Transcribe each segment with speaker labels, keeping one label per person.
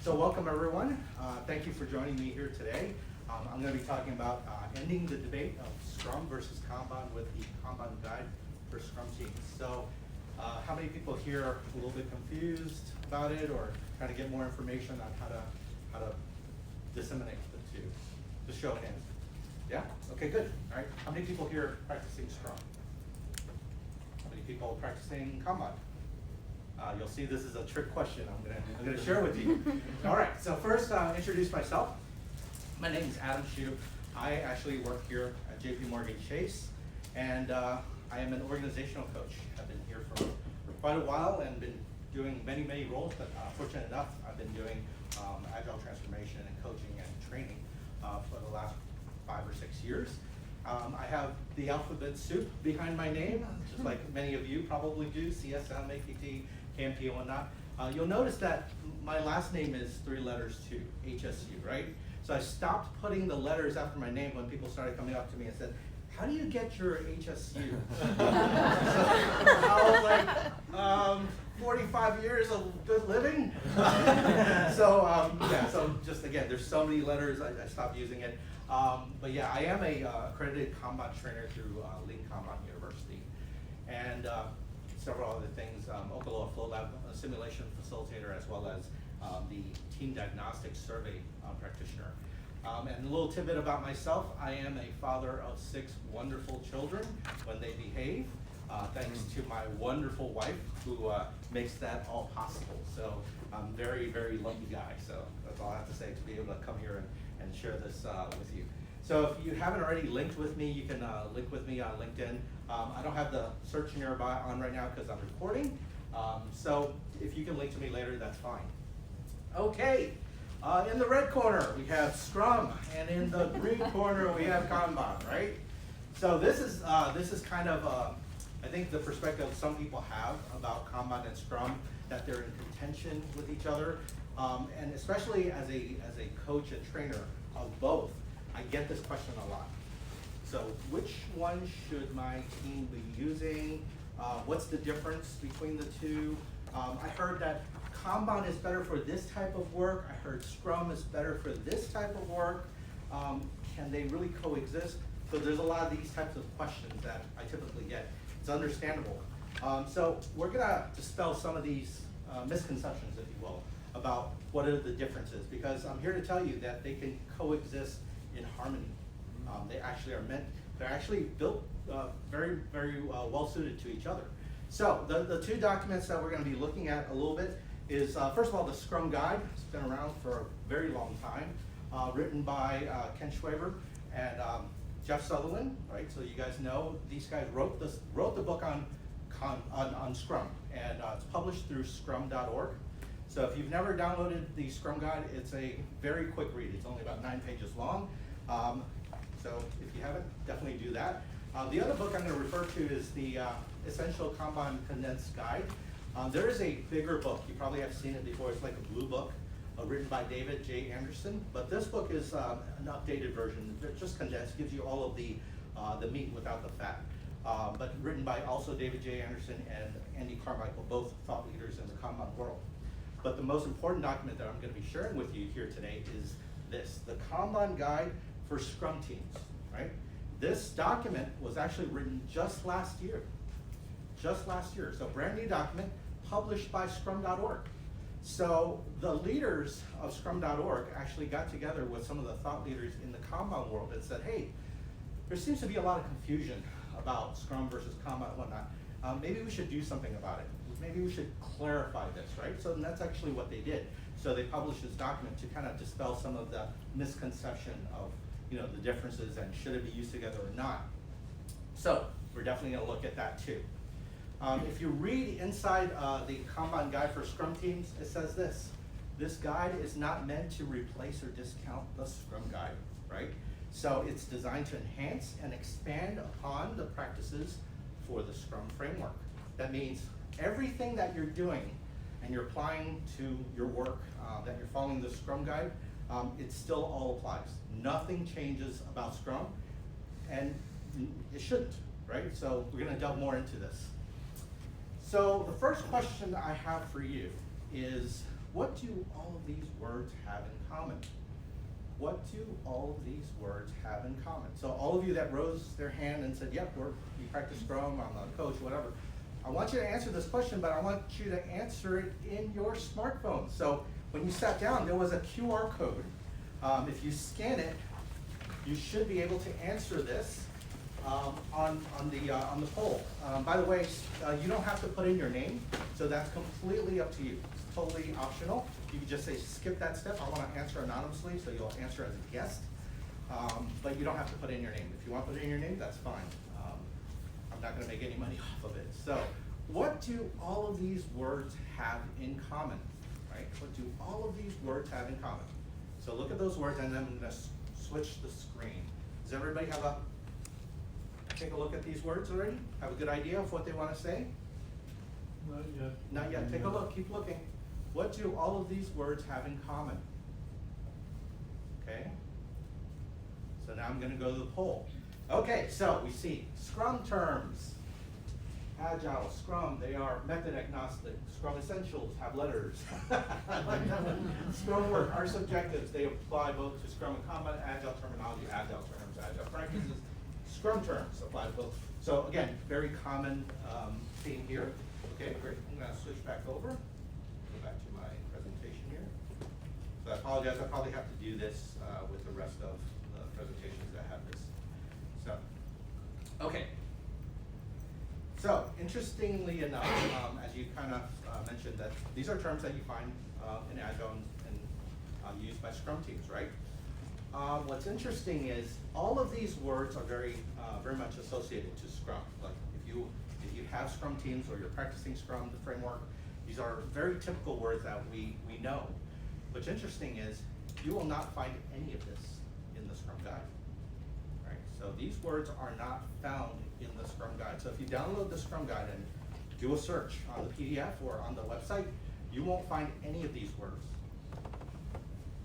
Speaker 1: So welcome everyone. Thank you for joining me here today. I'm going to be talking about ending the debate of Scrum versus Kanban with the Kanban guide for Scrum teams. So how many people here are a little bit confused about it or trying to get more information on how to disseminate the two? Just show of hands. Yeah? Okay, good. All right. How many people here are practicing Scrum? How many people are practicing Kanban? You'll see this is a trick question I'm gonna share with you. All right, so first introduce myself. My name is Adam Shue. I actually work here at JPMorgan Chase, and I am an organizational coach. I've been here for quite a while and been doing many roles, but fortunate enough, I've been doing agile transformation and coaching and training for the last 5 or 6 years. I have the alphabet soup behind my name, just like many of you probably do, CSM, APT, KMP, and whatnot. You'll notice that my last name is 3 letters too, HSU, right? So I stopped putting the letters after my name when people started coming up to me and said, how do you get your HSU? So I was like, 45 years of good living. So just again, there's so many letters, I stopped using it. But yeah, I am a accredited Kanban trainer through Lean Kanban University. And several other things, Okaloa Flow Lab simulation facilitator, as well as the team diagnostics survey practitioner. And a little tidbit about myself, I am a father of 6 wonderful children when they behave, thanks to my wonderful wife who makes that all possible. So I'm very lucky guy. So that's all I have to say to be able to come here and share this with you. So if you haven't already linked with me, you can link with me on LinkedIn. I don't have the search nearby on right now because I'm recording. So if you can link to me later, that's fine. Okay, in the red corner, we have Scrum, and in the green corner, we have Kanban, right? So this is kind of, I think the perspective some people have about Kanban and Scrum, that they're in contention with each other. And especially as a coach and trainer of both, I get this question a lot. So which one should my team be using? What's the difference between the two? I heard that Kanban is better for this type of work. I heard Scrum is better for this type of work. Can they really coexist? So there's a lot of these types of questions that I typically get. It's understandable. So we're gonna dispel some of these misconceptions, if you will, about what are the differences, because I'm here to tell you that they can coexist in harmony. They actually are they're actually built very well suited to each other. So the 2 documents that we're going to be looking at a little bit is, first of all, the Scrum Guide. It's been around for a very long time, written by Ken Schwaber and Jeff Sutherland, right? So you guys know these guys wrote the book on Scrum, and it's published through scrum.org. So if you've never downloaded the Scrum Guide, it's a very quick read. It's only about 9 pages long. So if you haven't, definitely do that. The other book I'm going to refer to is the Essential Kanban Condensed Guide. There is a bigger book. You probably have seen it before. It's like a blue book written by David J. Anderson. But this book is an updated version. It's just condensed, gives you all of the meat without the fat. But written by also David J. Anderson and Andy Carmichael, both thought leaders in the Kanban world. But the most important document that I'm going to be sharing with you here today is this, the Kanban Guide for Scrum Teams, right? This document was actually written just last year. So brand new document published by scrum.org. So the leaders of scrum.org actually got together with some of the thought leaders in the Kanban world and said, hey, there seems to be a lot of confusion about Scrum versus Kanban and whatnot. Maybe we should do something about it. Maybe we should clarify this, right? So that's actually what they did. So they published this document to kind of dispel some of the misconception of, the differences and should it be used together or not. So we're definitely going to look at that too. If you read inside the Kanban Guide for Scrum Teams, it says this. This guide is not meant to replace or discount the Scrum Guide, right? So it's designed to enhance and expand upon the practices for the Scrum framework. That means everything that you're doing and you're applying to your work, that you're following the Scrum Guide, it still all applies. Nothing changes about Scrum, and it shouldn't, right? So we're going to delve more into this. So the first question I have for you is, what do all of these words have in common? What do all of these words have in common? So all of you that rose their hand and said, yep, we practice Scrum, I'm a coach, whatever. I want you to answer this question, but I want you to answer it in your smartphone. So when you sat down, there was a QR code. If you scan it, you should be able to answer this on the poll. By the way, you don't have to put in your name, so that's completely up to you. It's totally optional. You can just say, skip that step. I want to answer anonymously, so you'll answer as a guest. But you don't have to put in your name. If you want to put in your name, that's fine. I'm not going to make any money off of it. So, what do all of these words have in common? Right? What do all of these words have in common? So look at those words, and then I'm going to switch the screen. Does everybody take a look at these words already? Have a good idea of what they want to say?
Speaker 2: Not yet.
Speaker 1: Not yet. Take a look. Keep looking. What do all of these words have in common? Okay. So now I'm going to go to the poll. Okay, so we see Scrum terms. Agile, Scrum, they are method agnostic. Scrum essentials have letters. I like that one. Scrum work, our subjectives, they apply both to Scrum and Kanban, Agile terminology, Agile terms, Agile practices. Scrum terms apply to both. So again, very common theme here. Okay, great. I'm going to switch back over. Go back to my presentation here. So I apologize, I probably have to do this with the rest of the presentations that have this. So, okay. So, interestingly enough, as you kind of mentioned, that these are terms that you find in Agile and used by Scrum teams, right? What's interesting is all of these words are very much associated to Scrum. Like if you have Scrum teams or you're practicing Scrum, the framework, these are very typical words that we know. What's interesting is you will not find any of this in the Scrum Guide. Right? So these words are not found in the Scrum Guide. So if you download the Scrum Guide and do a search on the PDF or on the website, you won't find any of these words.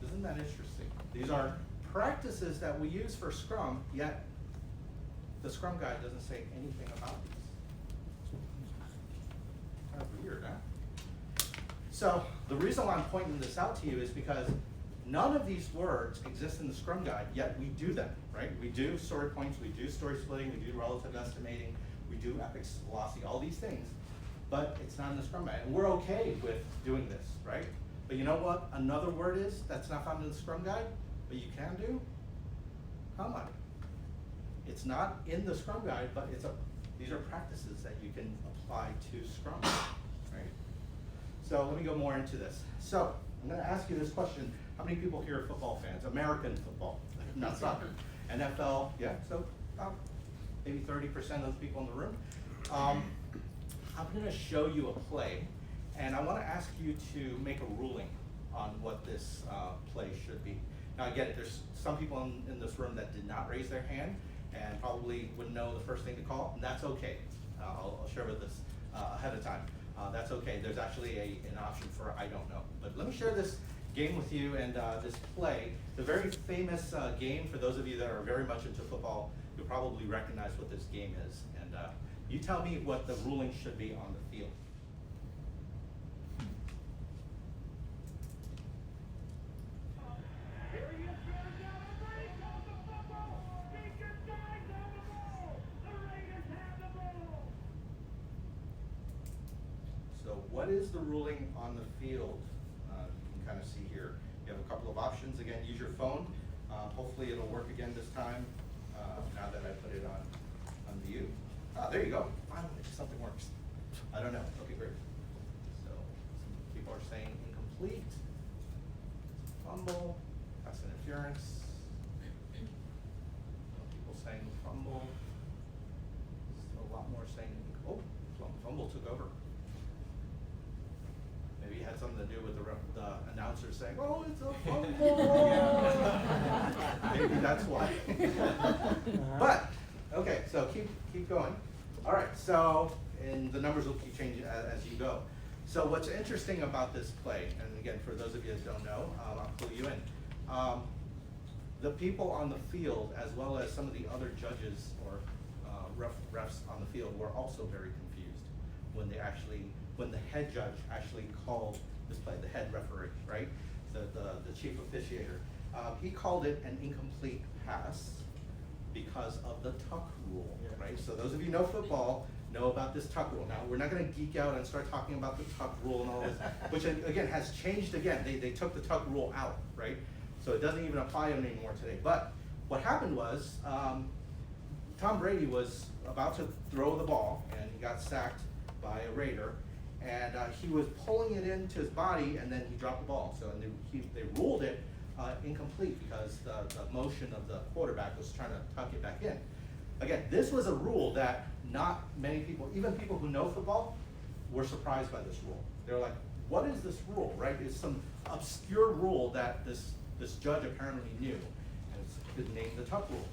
Speaker 1: Isn't that interesting? These are practices that we use for Scrum, yet the Scrum Guide doesn't say anything about these. Kind of weird, huh? So the reason why I'm pointing this out to you is because none of these words exist in the Scrum Guide, yet we do them, right? We do story points, we do story splitting, we do relative estimating, we do epic velocity, all these things, but it's not in the Scrum Guide. And we're okay with doing this, right? But you know what another word is that's not found in the Scrum Guide, but you can do? Kanban. It's not in the Scrum Guide, but these are practices that you can apply to Scrum, right? So let me go more into this. So I'm going to ask you this question. How many people here are football fans? American football, not soccer. NFL, yeah, so maybe 30% of those people in the room. I'm going to show you a play, and I want to ask you to make a ruling on what this play should be. Now I get it, there's some people in this room that did not raise their hand and probably wouldn't know the first thing to call, and that's okay. I'll share with this ahead of time. That's okay, there's actually an option for I don't know. But let me share this game with you and this play. The very famous game, for those of you that are very much into football, you'll probably recognize what this game is. And you tell me what the ruling should be on the field. So what is the ruling on the field? You can kind of see here. You have a couple of options. Again, use your phone. Hopefully it'll work again this time, now that I put it on view. There you go. Finally, something works. I don't know. Okay, great. So some people are saying incomplete, fumble, pass interference. Some people saying fumble. Still a lot more saying, oh, fumble took over. Maybe it had something to do with the announcer saying, oh, it's a fumble. Maybe that's why. But, okay, so keep going. All right, so, and the numbers will keep changing as you go. So what's interesting about this play, and again, for those of you that don't know, I'll clue you in. The people on the field, as well as some of the other judges or refs on the field, were also very confused. when the head judge actually called this play, the head referee, right? The chief officiator. He called it an incomplete pass because of the tuck rule, right? So those of you who know football know about this tuck rule. Now, we're not gonna geek out and start talking about the tuck rule and all this, which again has changed again. They took the tuck rule out, right? So it doesn't even apply anymore today. But what happened was, Tom Brady was about to throw the ball and he got sacked by a Raider, and he was pulling it into his body and then he dropped the ball. So they ruled it incomplete because the motion of the quarterback was trying to tuck it back in. Again, this was a rule that not many people, even people who know football, were surprised by this rule. They were like, what is this rule, right? It's some obscure rule that this judge apparently knew, and it's named the tuck rule.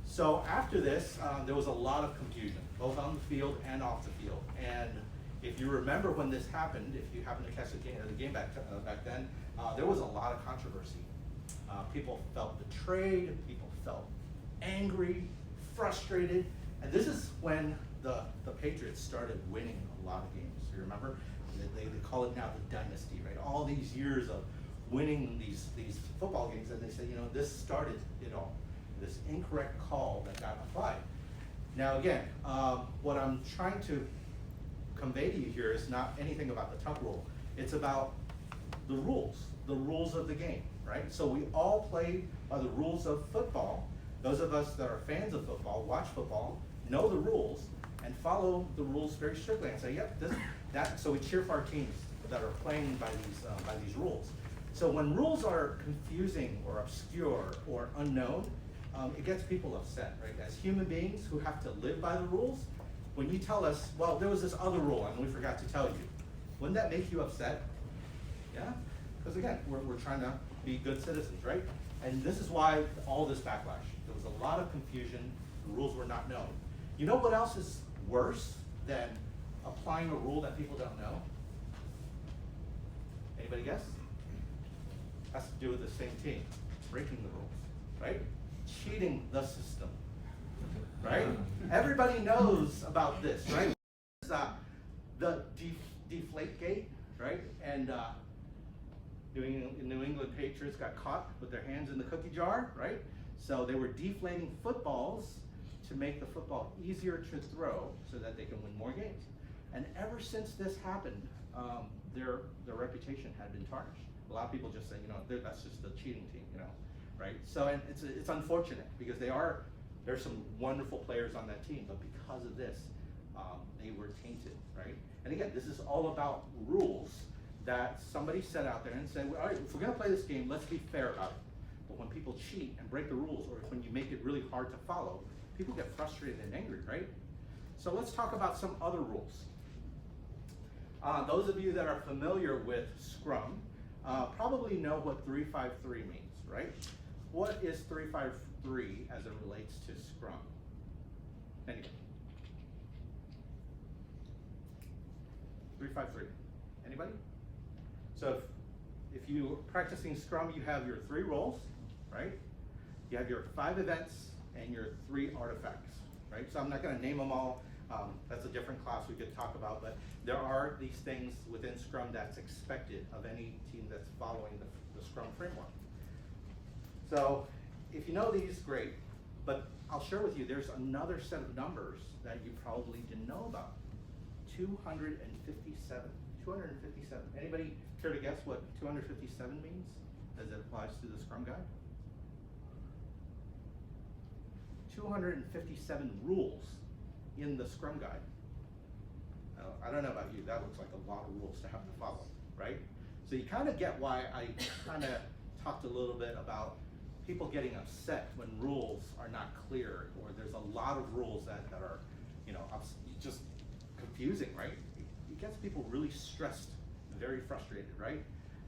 Speaker 1: So after this, there was a lot of confusion, both on the field and off the field. And if you remember when this happened, if you happen to catch the game back then, there was a lot of controversy. People felt betrayed, people felt angry, frustrated, and this is when the Patriots started winning a lot of games. You remember? They call it now the dynasty, right? All these years of winning these football games, and they say, you know, this started it all. This incorrect call that got applied. Now again, what I'm trying to convey to you here is not anything about the tuck rule. It's about the rules of the game, right? So we all play by the rules of football. Those of us that are fans of football, watch football, know the rules, and follow the rules very strictly and say, yep, so we cheer for our teams that are playing by these rules. So when rules are confusing or obscure or unknown, it gets people upset, right? As human beings who have to live by the rules, when you tell us, well, there was this other rule and we forgot to tell you, wouldn't that make you upset? Yeah? Because again, we're trying to be good citizens, right? And this is why all this backlash. There was a lot of confusion, the rules were not known. You know what else is worse than applying a rule that people don't know? Anybody guess? Has to do with the same team, breaking the rules, right? Cheating the system, right? Everybody knows about this, right? The deflate gate, right? And New England Patriots got caught with their hands in the cookie jar, right? So they were deflating footballs to make the football easier to throw so that they can win more games. And ever since this happened, their reputation had been tarnished. A lot of people just say, you know, that's just a cheating team, you know, right? So and it's unfortunate because there's some wonderful players on that team, but because of this, they were tainted, right? And again, this is all about rules that somebody set out there and said, well, all right, if we're gonna play this game, let's be fair about it. But when people cheat and break the rules, or when you make it really hard to follow, people get frustrated and angry, right? So let's talk about some other rules. Those of you that are familiar with Scrum probably know what 353 means, right? What is 353 as it relates to Scrum? Anybody? 353. Anybody? So if you're practicing Scrum, you have your 3 roles, right? You have your 5 events and your 3 artifacts, right? So I'm not going to name them all. That's a different class we could talk about, but there are these things within Scrum that's expected of any team that's following the Scrum framework. So if you know these, great, but I'll share with you, there's another set of numbers that you probably didn't know about. 257. 257. Anybody care to guess what 257 means as it applies to the Scrum Guide? 257 rules in the Scrum Guide. I don't know about you, that looks like a lot of rules to have to follow, right? So you kind of get why I kind of talked a little bit about people getting upset when rules are not clear, or there's a lot of rules that are, you know, just confusing, right? It gets people really stressed and very frustrated, right?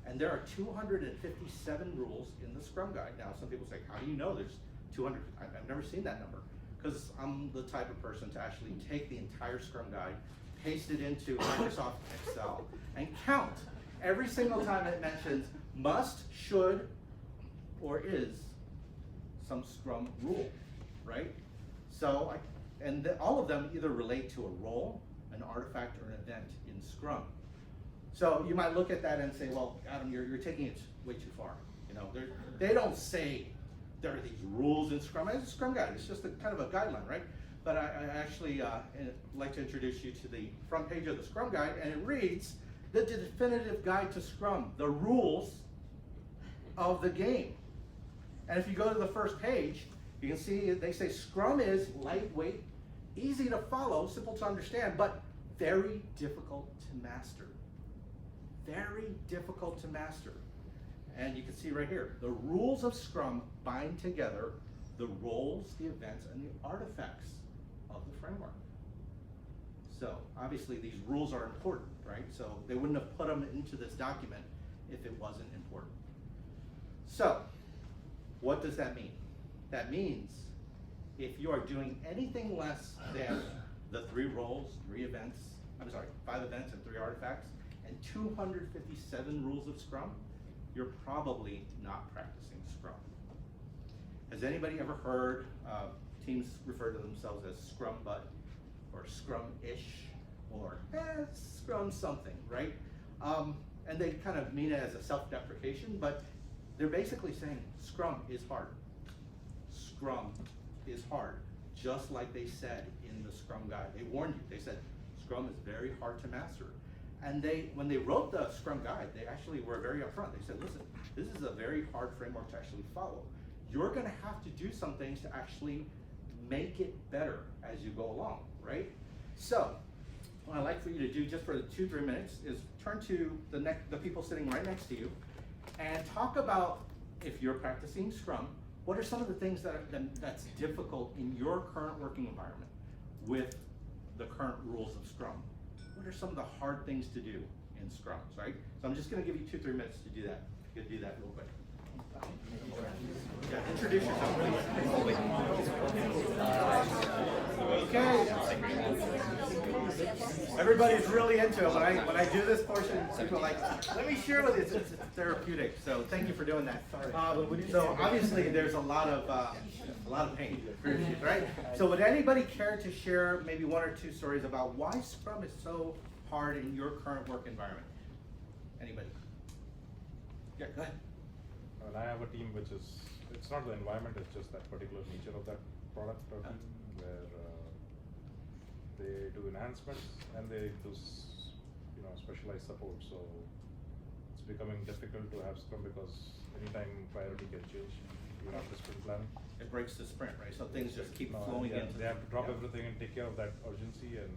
Speaker 1: And there are 257 rules in the Scrum Guide. Now, some people say, how do you know there's 200? I've never seen that number, because I'm the type of person to actually take the entire Scrum Guide, paste it into Microsoft Excel, and count every single time it mentions must, should, or is some Scrum rule, right? So, all of them either relate to a role, an artifact or an event in Scrum. So you might look at that and say, well, Adam, you're taking it way too far. You know, they don't say there are these rules in Scrum. It's a Scrum guide. It's just a kind of a guideline, right? But I actually like to introduce you to the front page of the Scrum guide, and it reads, the definitive guide to Scrum, the rules of the game. And if you go to the first page, you can see they say Scrum is lightweight, easy to follow, simple to understand, but very difficult to master. Very difficult to master. And you can see right here, the rules of Scrum bind together the roles, the events, and the artifacts of the framework. So obviously these rules are important, right? So they wouldn't have put them into this document if it wasn't important. So what does that mean? That means if you are doing anything less than the 3 roles, 5 events and 3 artifacts, and 257 rules of Scrum, you're probably not practicing Scrum. Has anybody ever heard teams refer to themselves as Scrum Butt or Scrum-ish or Scrum something, right? And they kind of mean it as a self-deprecation, but they're basically saying Scrum is hard. Scrum is hard, just like they said in the Scrum guide. They warned you, they said Scrum is very hard to master. And when they wrote the Scrum guide, they actually were very upfront. They said, listen, this is a very hard framework to actually follow. You're gonna have to do some things to actually make it better as you go along, right? So, what I'd like for you to do just for 2-3 minutes is turn to the people sitting right next to you and talk about, if you're practicing Scrum, what are some of the things that's difficult in your current working environment with the current rules of Scrum? What are some of the hard things to do in Scrum, right? So I'm just gonna give you 2-3 minutes to do that. You can do that real quick. Yeah, introduce yourself, please. Okay. Everybody's really into it. When I do this portion, people are like, let me share with you. It's therapeutic. So thank you for doing that. So obviously there's a lot of pain, right? So would anybody care to share maybe 1 or 2 stories about why Scrum is so hard in your current work environment? Anybody? Yeah, go ahead.
Speaker 3: Well, I have a team which is, it's not the environment, it's just that particular nature of that product or team where they do enhancements and they do specialized support. So it's becoming difficult to have Scrum because anytime priority can change, you have to sprint planning.
Speaker 1: It breaks the sprint, right? So things just keep flowing
Speaker 3: yeah,
Speaker 1: into.
Speaker 3: They have to drop everything and take care of that urgency, and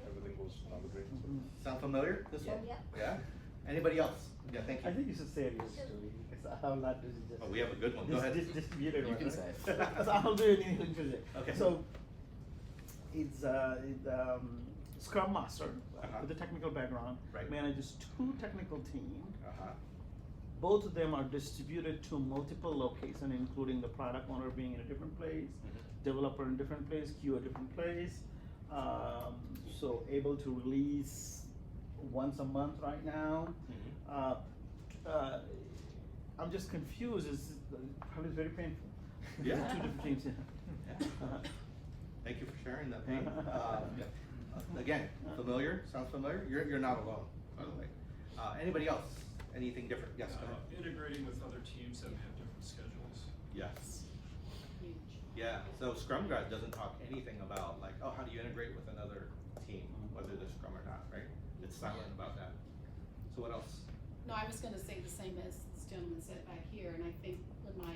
Speaker 3: everything goes down the drain. So.
Speaker 1: Sound familiar? This one?
Speaker 4: Yeah.
Speaker 1: Yeah. Anybody else? Yeah, thank you.
Speaker 2: I think you should say your story, because I'm not just.
Speaker 1: Oh, we have a good one. Go ahead.
Speaker 2: Distributed
Speaker 5: You
Speaker 2: one,
Speaker 5: can
Speaker 2: right?
Speaker 5: say it.
Speaker 2: Because I'll do it in English.
Speaker 1: Okay.
Speaker 2: So, it's Scrum Master with a technical background,
Speaker 1: Right.
Speaker 2: manages 2 technical teams.
Speaker 1: Uh-huh.
Speaker 2: Both of them are distributed to multiple locations, including the product owner being in a different place, developer in a different place, QA a different place. So able to release once a month right now. I'm just confused. It's probably very painful.
Speaker 1: Yeah.
Speaker 2: 2 different teams.
Speaker 1: Yeah. Thank you for sharing that pain. Again, familiar? Sounds familiar? You're not alone, by the way. Anybody else? Anything different? Yes, go ahead.
Speaker 6: Integrating with other teams that have different schedules.
Speaker 1: Yes.
Speaker 4: Huge.
Speaker 1: Yeah, so Scrum Guide doesn't talk anything about like, oh, how do you integrate with another team, whether they're Scrum or not, right? It's silent about that. So what else?
Speaker 4: No, I was gonna say the same as this gentleman said back here, and I think with my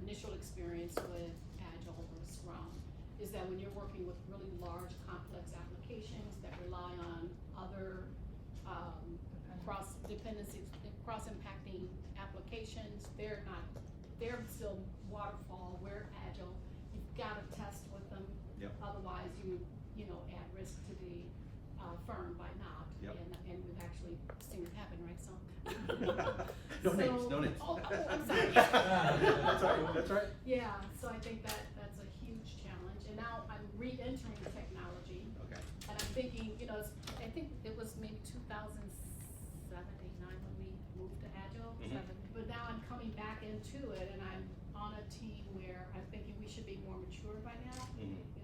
Speaker 4: initial experience with Agile or Scrum, is that when you're working with really large, complex applications that rely on other cross-impacting applications, they're still waterfall, we're Agile. You've gotta test with them.
Speaker 1: Yep.
Speaker 4: Otherwise you add risk to the firm by not.
Speaker 1: Yep.
Speaker 4: And we've actually seen it happen, right, so.
Speaker 1: No names, no names.
Speaker 4: Oh, I'm sorry.
Speaker 1: That's right.
Speaker 4: Yeah, so I think that's a huge challenge, and now I'm re-entering technology.
Speaker 1: Okay.
Speaker 4: And I'm thinking, I think it was maybe 2007, 8, 9 when we moved to Agile, but now I'm coming back into it, and I'm on a team where I'm thinking we should be more mature by now.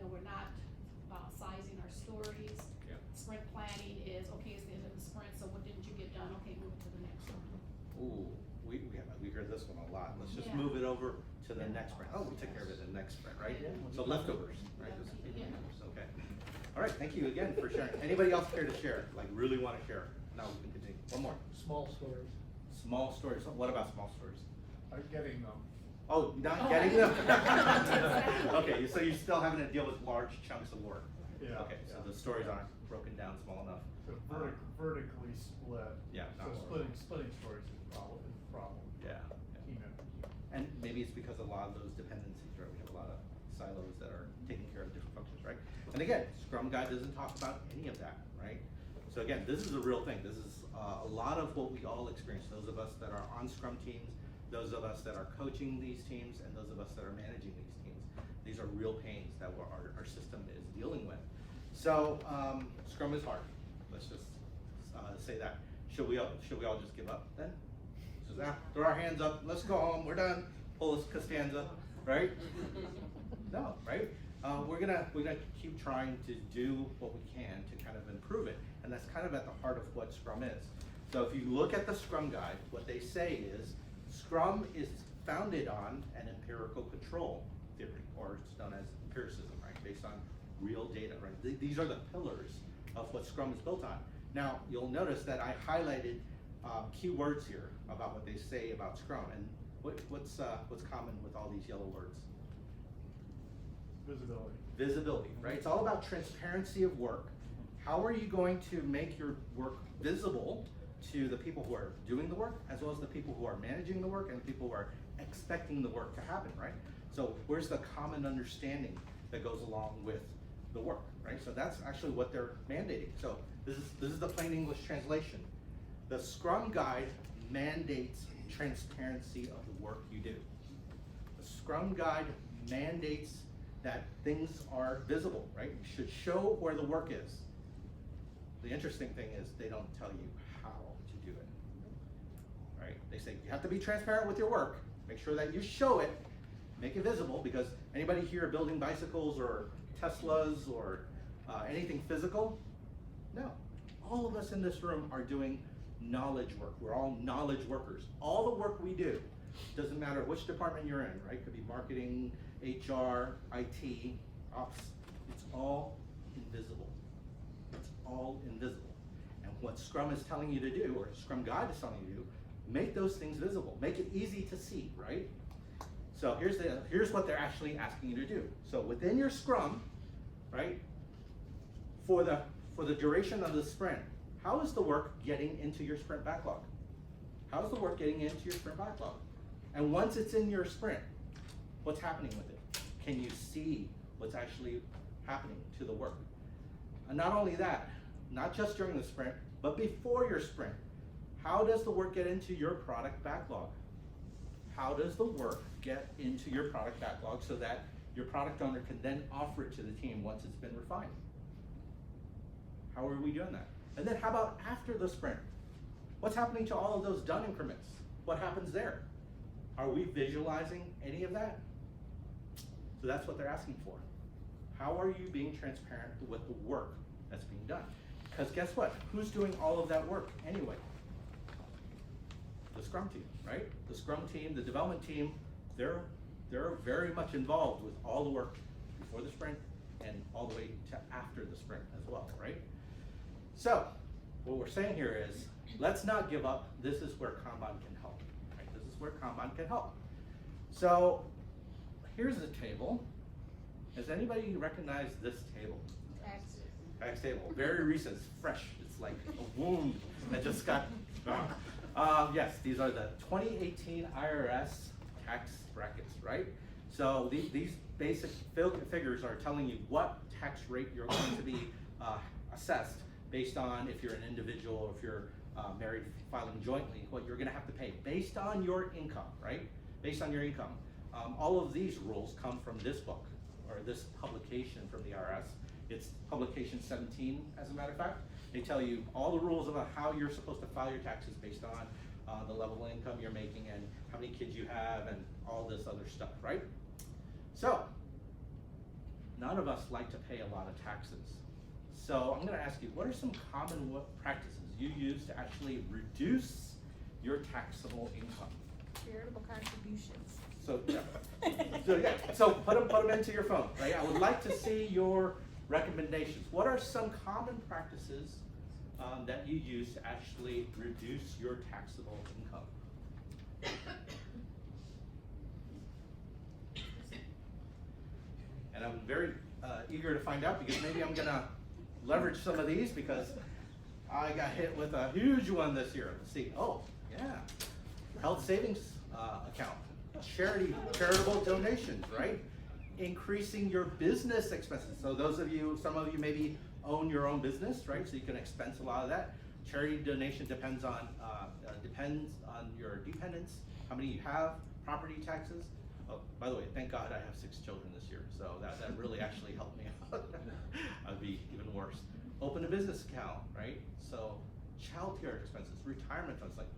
Speaker 4: We're not about sizing our stories.
Speaker 6: Yeah.
Speaker 4: Sprint planning is, okay, it's the end of the sprint, so what didn't you get done? Okay, move it to the next one.
Speaker 1: Ooh, we heard this one a lot. Let's just
Speaker 4: Yeah.
Speaker 1: move it over to the next sprint. Oh, we took care of it in the next sprint, right?
Speaker 2: Yeah.
Speaker 1: So leftovers, right? Just keep
Speaker 4: Yeah.
Speaker 1: leftovers, okay. All right, thank you again for sharing. Anybody else care to share, like really wanna share? Now we can continue. One more.
Speaker 5: Small stories.
Speaker 1: Small stories. What about small stories?
Speaker 5: I'm getting them.
Speaker 1: Oh, not
Speaker 4: Oh.
Speaker 1: getting them? Okay, so you're still having to deal with large chunks of work.
Speaker 5: Yeah.
Speaker 1: Okay, so
Speaker 5: yeah.
Speaker 1: the stories aren't broken down small enough.
Speaker 5: They're vertically split.
Speaker 1: Yeah,
Speaker 5: So
Speaker 1: not
Speaker 5: splitting stories is a problem.
Speaker 1: Yeah.
Speaker 5: Team members.
Speaker 1: And maybe it's because a lot of those dependencies, right? We have a lot of silos that are taking care of different functions, right? And again, Scrum Guide doesn't talk about any of that, right? So again, this is a real thing. This is a lot of what we all experience. Those of us that are on Scrum teams, those of us that are coaching these teams, and those of us that are managing these teams. These are real pains that our system is dealing with. So Scrum is hard. Let's just say that. Should we all just give up then? Just throw our hands up. Let's go home. We're done. Pull this Costanza, right? No, right? We're gonna keep trying to do what we can to kind of improve it, and that's kind of at the heart of what Scrum is. So if you look at the Scrum Guide, what they say is Scrum is founded on an empirical control theory, or it's known as empiricism, right? Based on real data, right? These are the pillars of what Scrum is built on. Now, you'll notice that I highlighted key words here about what they say about Scrum, and what's common with all these yellow words?
Speaker 5: Visibility.
Speaker 1: Visibility, right? It's all about transparency of work. How are you going to make your work visible to the people who are doing the work, as well as the people who are managing the work and the people who are expecting the work to happen, right? So where's the common understanding that goes along with the work, right? So that's actually what they're mandating. So this is the plain English translation. The Scrum Guide mandates transparency of the work you do. The Scrum Guide mandates that things are visible, right? You should show where the work is. The interesting thing is they don't tell you how to do it, right? They say you have to be transparent with your work. Make sure that you show it, make it visible, because anybody here building bicycles or Teslas or anything physical? No. All of us in this room are doing knowledge work. We're all knowledge workers. All the work we do, doesn't matter which department you're in, right? Could be marketing, HR, IT, ops. It's all invisible. It's all invisible. And what Scrum is telling you to do, or Scrum Guide is telling you to do, make those things visible. Make it easy to see, right? So here's what they're actually asking you to do. So within your Scrum, right, for the duration of the sprint, how is the work getting into your sprint backlog? How is the work getting into your sprint backlog? And once it's in your sprint, what's happening with it? Can you see what's actually happening to the work? And not only that, not just during the sprint, but before your sprint, how does the work get into your product backlog? How does the work get into your product backlog so that your product owner can then offer it to the team once it's been refined? How are we doing that? And then how about after the sprint? What's happening to all of those done increments? What happens there? Are we visualizing any of that? So that's what they're asking for. How are you being transparent with the work that's being done? Because guess what? Who's doing all of that work anyway? The Scrum team, right? The Scrum team, the development team, they're very much involved with all the work before the sprint and all the way to after the sprint as well, right? So what we're saying here is, let's not give up. This is where Kanban can help, right? This is where Kanban can help. So here's the table. Does anybody recognize this table? Tax table, very recent, it's fresh. It's like a wound that just got, yes, these are the 2018 IRS tax brackets, right? So these basic figures are telling you what tax rate you're going to be assessed based on if you're an individual or if you're married filing jointly, what you're gonna have to pay based on your income, right? Based on your income. All of these rules come from this book or this publication from the IRS. It's publication 17, as a matter of fact. They tell you all the rules about how you're supposed to file your taxes based on the level of income you're making and how many kids you have and all this other stuff, right? So, none of us like to pay a lot of taxes. So I'm gonna ask you, what are some common practices you use to actually reduce your taxable income?
Speaker 7: Charitable contributions.
Speaker 1: So, so put them into your phone, right? I would like to see your recommendations. What are some common practices that you use to actually reduce your taxable income? And I'm very eager to find out, because maybe I'm gonna leverage some of these, because I got hit with a huge one this year. Let's see. Oh, yeah. Health savings account. Charitable donations, right? Increasing your business expenses. So those of you, some of you maybe own your own business, right? So you can expense a lot of that. Charity donation depends on your dependents, how many you have, property taxes. Oh, by the way, thank God I have 6 children this year, so that really actually helped me out. I'd be even worse. Open a business account, right? So childcare expenses, retirement funds like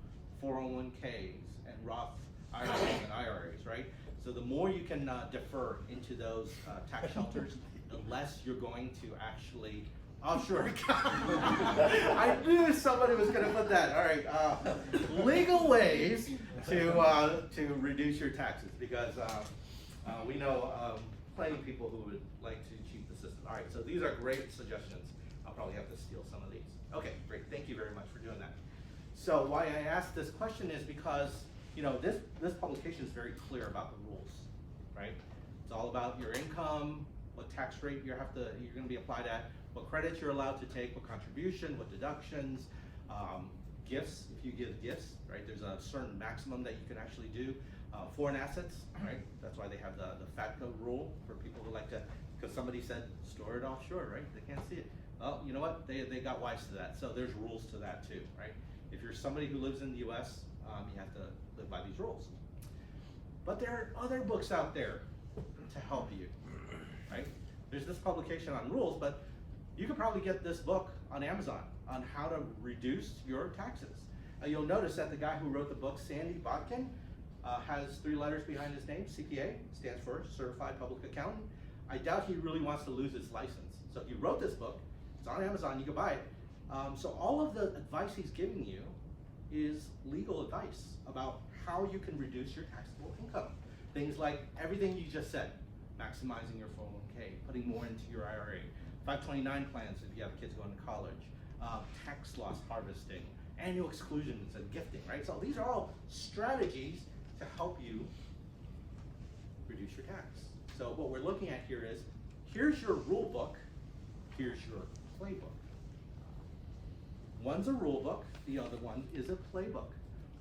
Speaker 1: 401ks and Roth IRAs and IRAs, right? So the more you can defer into those tax shelters, the less you're going to actually offshore account. I knew somebody was going to put that. All right, legal ways to reduce your taxes, because we know plenty of people who would like to cheat the system. All right, so these are great suggestions. I'll probably have to steal some of these. Okay, great. Thank you very much for doing that. So why I asked this question is because, you know, this publication is very clear about the rules, right? It's all about your income, what tax rate you're going to be applied at, what credits you're allowed to take, what contribution, what deductions, gifts. If you give gifts, right? There's a certain maximum that you can actually do. Foreign assets, right? That's why they have the FATCA rule for people who like to, because somebody said store it offshore, right? They can't see it. Well, you know what? They got wise to that. So there's rules to that too, right? If you're somebody who lives in the U.S., you have to live by these rules. But there are other books out there to help you, right? There's this publication on rules, but you could probably get this book on Amazon on how to reduce your taxes. You'll notice that the guy who wrote the book, Sandy Bodkin, has 3 letters behind his name. CPA stands for Certified Public Accountant. I doubt he really wants to lose his license. So he wrote this book. It's on Amazon. You can buy it. So all of the advice he's giving you is legal advice about how you can reduce your taxable income. Things like everything you just said, maximizing your 401k, putting more into your IRA, 529 plans if you have kids going to college, tax loss harvesting, annual exclusions and gifting, right? So these are all strategies to help you reduce your tax. So what we're looking at here is, here's your rule book, here's your playbook. One's a rule book, the other one is a playbook.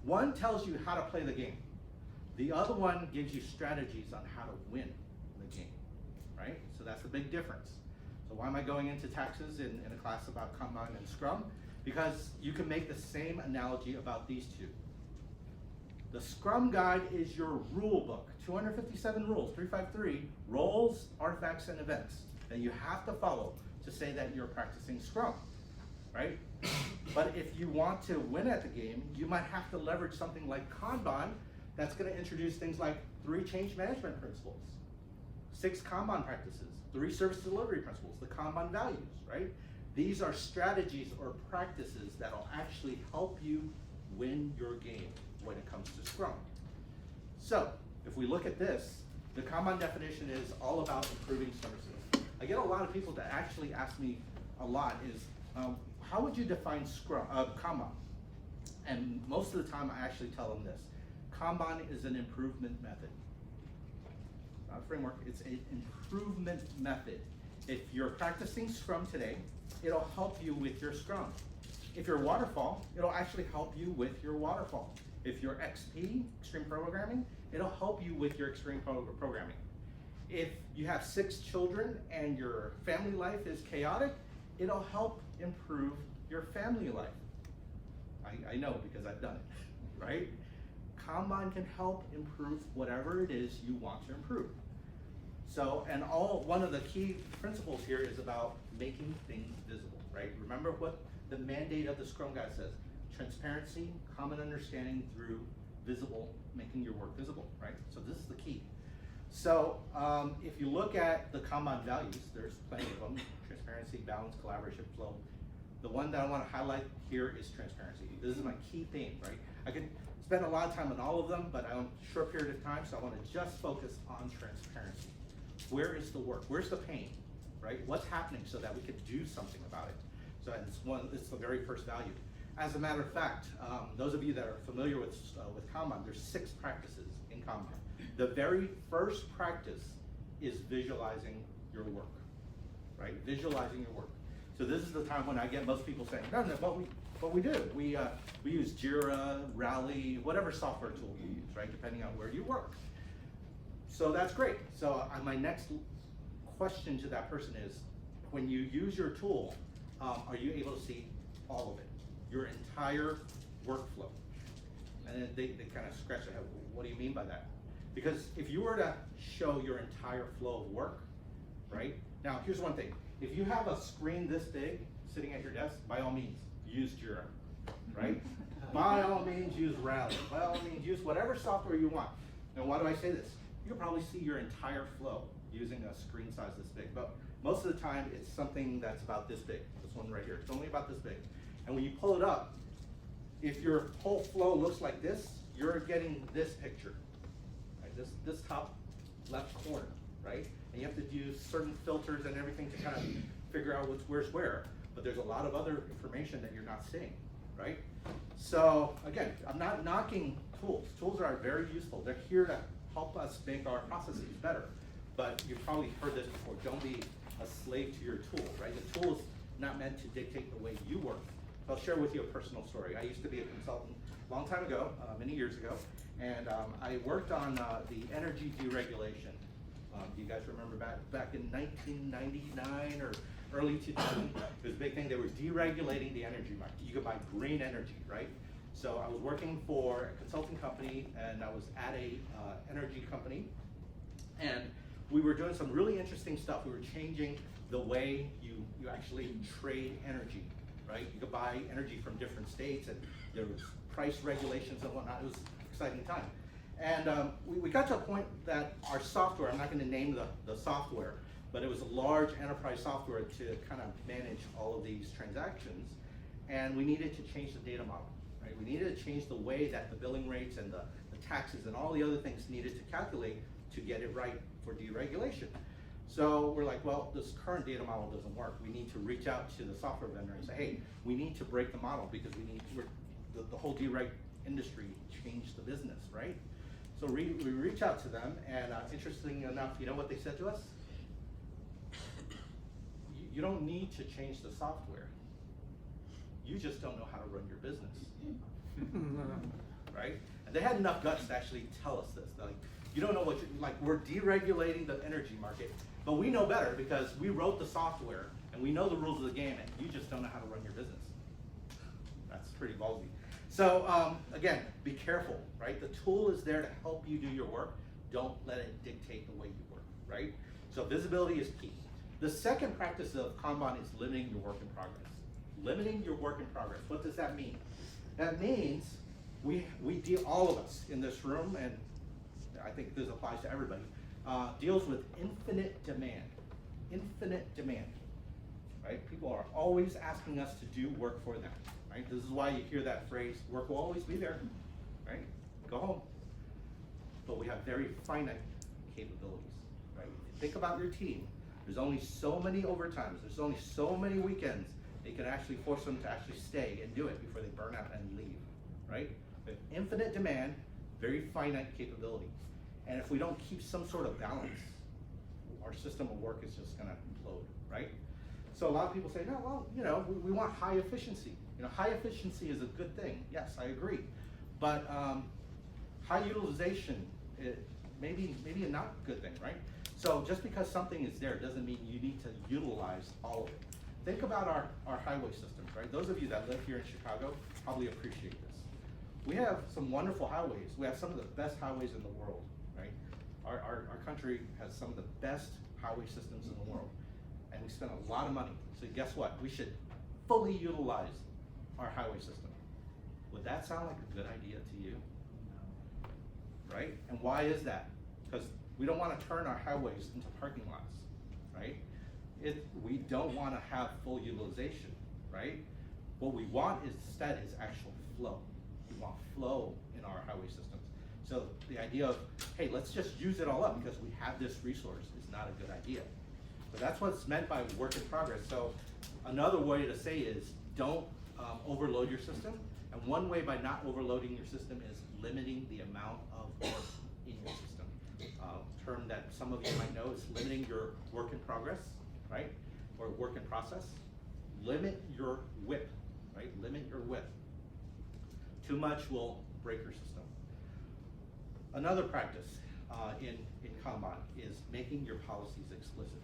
Speaker 1: One tells you how to play the game. The other one gives you strategies on how to win the game, right? So that's the big difference. So why am I going into taxes in a class about Kanban and Scrum? Because you can make the same analogy about these two. The Scrum Guide is your rule book, 257 rules, 353, roles, artifacts, and events that you have to follow to say that you're practicing Scrum, right? But if you want to win at the game, you might have to leverage something like Kanban that's going to introduce things like 3 change management principles, 6 Kanban practices, 3 service delivery principles, the Kanban values, right? These are strategies or practices that'll actually help you win your game when it comes to Scrum. So, if we look at this, the Kanban definition is all about improving services. I get a lot of people that actually ask me a lot is, how would you define Kanban? And most of the time I actually tell them this. Kanban is an improvement method. Not a framework, it's an improvement method. If you're practicing Scrum today, it'll help you with your Scrum. If you're waterfall, it'll actually help you with your waterfall. If you're XP, extreme programming, it'll help you with your extreme programming. If you have 6 children and your family life is chaotic, it'll help improve your family life. I know because I've done it, right? Kanban can help improve whatever it is you want to improve. So, and one of the key principles here is about making things visible, right? Remember what the mandate of the Scrum Guide says: transparency, common understanding through making your work visible, right? So this is the key. So if you look at the Kanban values, there's plenty of them: transparency, balance, collaboration, flow. The one that I want to highlight here is transparency. This is my key theme, right? I could spend a lot of time on all of them, but I'm a short period of time, so I want to just focus on transparency. Where is the work? Where's the pain, right? What's happening so that we can do something about it? So it's the very first value. As a matter of fact, those of you that are familiar with Kanban, there's 6 practices in Kanban. The very first practice is visualizing your work, right? Visualizing your work. So this is the time when I get most people saying, no, what we do. We use Jira, Rally, whatever software tool you use, right? Depending on where you work. So that's great. So my next question to that person is, when you use your tool, are you able to see all of it? Your entire workflow? And then they kind of scratch their head. What do you mean by that? Because if you were to show your entire flow of work, right? Now, here's one thing. If you have a screen this big sitting at your desk, by all means, use Jira, right? By all means, use Rally. By all means, use whatever software you want. And why do I say this? You can probably see your entire flow using a screen size this big. But most of the time, it's something that's about this big. This one right here. It's only about this big. And when you pull it up, if your whole flow looks like this, you're getting this picture, right? This top left corner, right? And you have to do certain filters and everything to kind of figure out where's where. But there's a lot of other information that you're not seeing, right? So again, I'm not knocking tools. Tools are very useful. They're here to help us make our processes better. But you've probably heard this before. Don't be a slave to your tool, right? The tool is not meant to dictate the way you work. I'll share with you a personal story. I used to be a consultant a long time ago, many years ago, and I worked on the energy deregulation. Do you guys remember back in 1999 or early 2000? It was a big thing. They were deregulating the energy market. You could buy green energy, right? So I was working for a consulting company, and I was at a energy company, and we were doing some really interesting stuff. We were changing the way you actually trade energy, right? You could buy energy from different states, and there was price regulations and whatnot. It was an exciting time. And we got to a point that our software, I'm not going to name the software, but it was a large enterprise software to kind of manage all of these transactions, and we needed to change the data model, right? We needed to change the way that the billing rates and the taxes and all the other things needed to calculate to get it right for deregulation. So we're like, well, this current data model doesn't work. We need to reach out to the software vendor and say, hey, we need to break the model because the whole dereg industry changed the business, right? So we reach out to them, and interesting enough, you know what they said to us? You don't need to change the software. You just don't know how to run your business, right? And they had enough guts to actually tell us this. They're like, you don't know what we're deregulating the energy market, but we know better because we wrote the software and we know the rules of the game, and you just don't know how to run your business. That's pretty ballsy. So again, be careful, right? The tool is there to help you do your work. Don't let it dictate the way you work, right? So visibility is key. The second practice of Kanban is limiting your work in progress. Limiting your work in progress. What does that mean? That means we deal, all of us in this room, and I think this applies to everybody, deals with infinite demand. Infinite demand, right? People are always asking us to do work for them. Right? This is why you hear that phrase, work will always be there, right? Go home. But we have very finite capabilities, right? Think about your team. There's only so many overtimes, there's only so many weekends that you can actually force them to actually stay and do it before they burn out and leave, right? We have infinite demand, very finite capability. And if we don't keep some sort of balance, our system of work is just gonna implode, right? So a lot of people say, no, well, you know, we want high efficiency. You know, high efficiency is a good thing. Yes, I agree. But high utilization, maybe a not good thing, right? So just because something is there doesn't mean you need to utilize all of it. Think about our highway systems, right? Those of you that live here in Chicago probably appreciate this. We have some wonderful highways. We have some of the best highways in the world, right? Our country has some of the best highway systems in the world. And we spend a lot of money. So guess what? We should fully utilize our highway system. Would that sound like a good idea to you? No. Right? And why is that? Because We don't wanna turn our highways into parking lots, right? We don't wanna have full utilization, right? What we want instead is actual flow. We want flow in our highway systems. So the idea of, hey, let's just use it all up because we have this resource is not a good idea. But that's what's meant by work in progress. So another way to say is don't overload your system. And one way by not overloading your system is limiting the amount of work in your system. Term that some of you might know is limiting your work in progress, right? Or work in process. Limit your WIP, right? Limit your WIP. Too much will break your system. Another practice in Kanban is making your policies explicit.